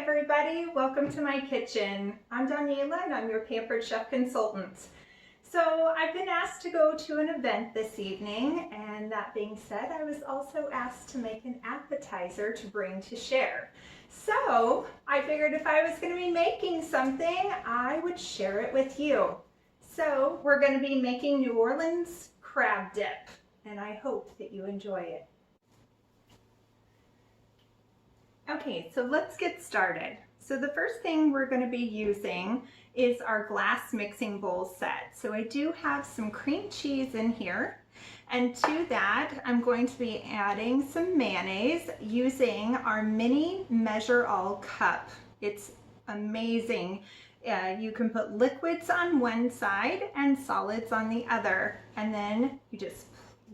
everybody, welcome to my kitchen. I'm Daniela and I'm your Pampered Chef Consultant. So I've been asked to go to an event this evening, and that being said, I was also asked to make an appetizer to bring to share. So I figured if I was going to be making something, I would share it with you. So we're going to be making New Orleans crab dip, and I hope that you enjoy it. Okay, so let's get started. So the first thing we're going to be using is our glass mixing bowl set. So I do have some cream cheese in here, and to that I'm going to be adding some mayonnaise using our mini Measure All cup. It's amazing. You can put liquids on one side and solids on the other, and then you just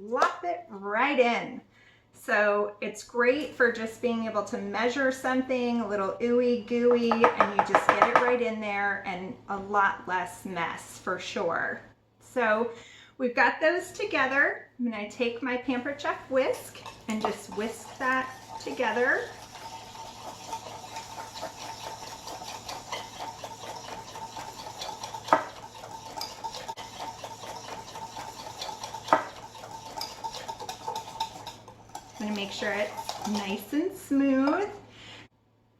plop it right in. So it's great for just being able to measure something, a little ooey gooey, and you just get it right in there and a lot less mess for sure. So we've got those together. I'm going to take my Pampered Chef whisk and just whisk that together. I'm going to make sure it's nice and smooth.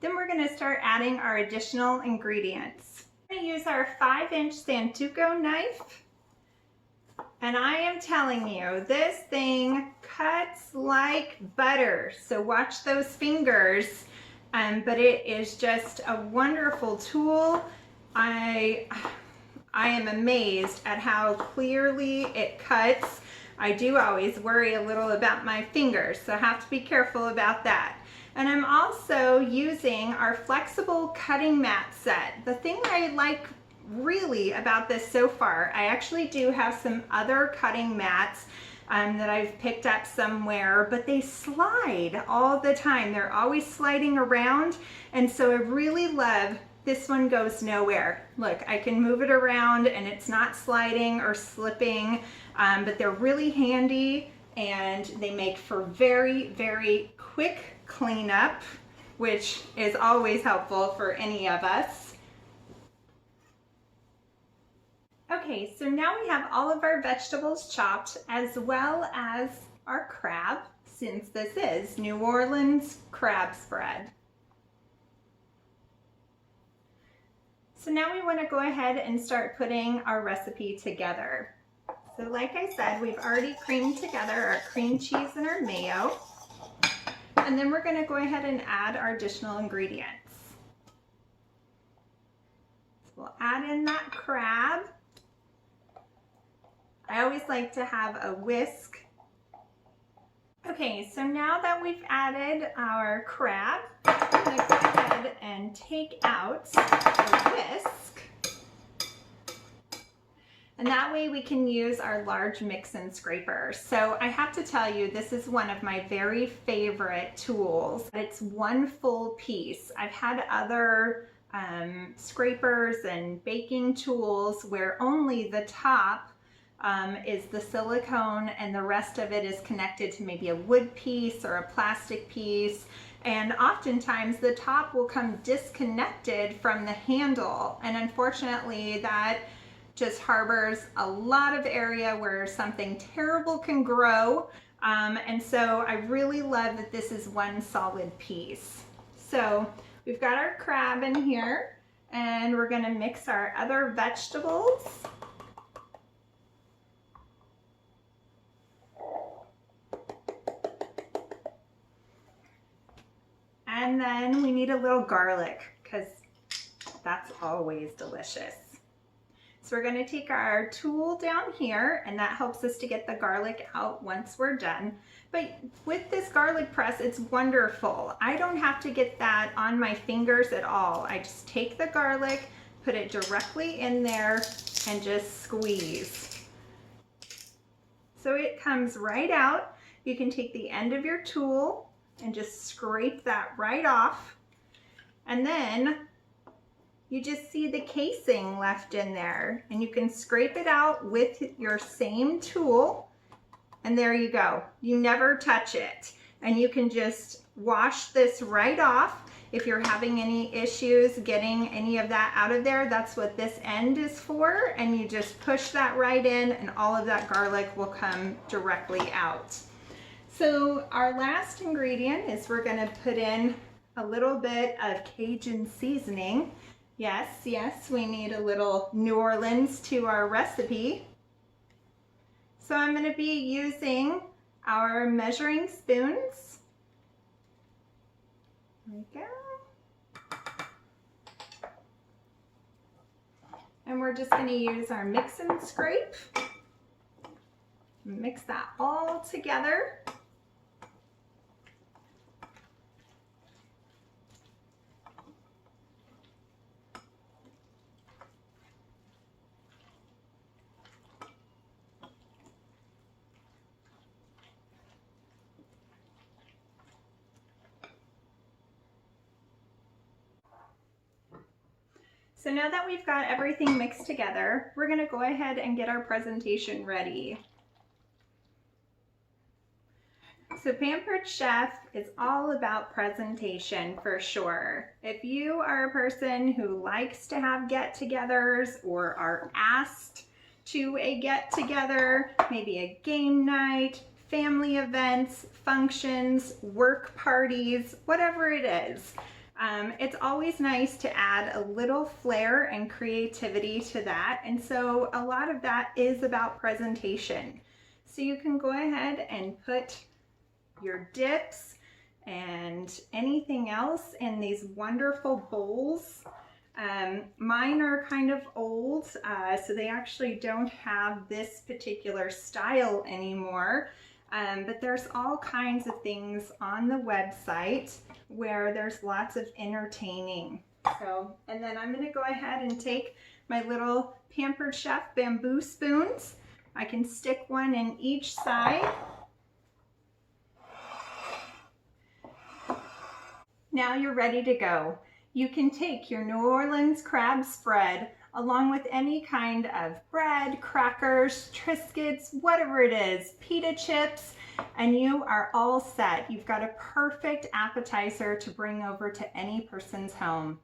Then we're going to start adding our additional ingredients. I'm going to use our 5-inch Santoku knife, and I am telling you, this thing cuts like butter, so watch those fingers. But it is just a wonderful tool. I am amazed at how clearly it cuts. I do always worry a little about my fingers, so I have to be careful about that. And I'm also using our flexible cutting mat set. The thing I like really about this so far, I actually do have some other cutting mats that I've picked up somewhere, but they slide all the time. They're always sliding around, and so I really love this one. Goes nowhere. Look, I can move it around and it's not sliding or slipping, but they're really handy and they make for very, very quick cleanup, which is always helpful for any of us. Okay, so now we have all of our vegetables chopped as well as our crab, since this is New Orleans crab spread. So now we want to go ahead and start putting our recipe together. So like I said, we've already creamed together our cream cheese and our mayo. And then we're going to go ahead and add our additional ingredients. So we'll add in that crab. I always like to have a whisk. Okay, so now that we've added our crab, I'm going to go ahead and take out the whisk. And that way we can use our large mix and scraper. So I have to tell you, this is one of my very favorite tools. It's one full piece. I've had other scrapers and baking tools where only the top is the silicone and the rest of it is connected to maybe a wood piece or a plastic piece. And oftentimes the top will come disconnected from the handle. And unfortunately that just harbors a lot of area where something terrible can grow. And so I really love that this is one solid piece. So we've got our crab in here and we're going to mix our other vegetables. And then we need a little garlic because that's always delicious. So we're going to take our tool down here, and that helps us to get the garlic out once we're done. But with this garlic press, it's wonderful. I don't have to get that on my fingers at all. I just take the garlic, put it directly in there, and just squeeze. So it comes right out. You can take the end of your tool and just scrape that right off. And then you just see the casing left in there, and you can scrape it out with your same tool, and there you go. You never touch it, and you can just wash this right off. If you're having any issues getting any of that out of there, that's what this end is for. And you just push that right in and all of that garlic will come directly out. So our last ingredient is we're gonna put in a little bit of Cajun seasoning. Yes, yes, we need a little New Orleans to our recipe. So I'm gonna be using our measuring spoons. There we go. And we're just gonna use our mix and scrape. Mix that all together. So now that we've got everything mixed together, we're gonna go ahead and get our presentation ready. So Pampered Chef is all about presentation for sure. If you are a person who likes to have get-togethers or are asked to a get-together, maybe a game night, family events, functions, work parties, whatever it is, it's always nice to add a little flair and creativity to that. And so a lot of that is about presentation. So you can go ahead and put your dips and anything else in these wonderful bowls. Mine are kind of old, so they actually don't have this particular style anymore. But there's all kinds of things on the website where there's lots of entertaining. So, and then I'm gonna go ahead and take my little Pampered Chef bamboo spoons. I can stick one in each side. Now you're ready to go. You can take your New Orleans crab spread along with any kind of bread, crackers, Triscuits, whatever it is, pita chips, and you are all set. You've got a perfect appetizer to bring over to any person's home.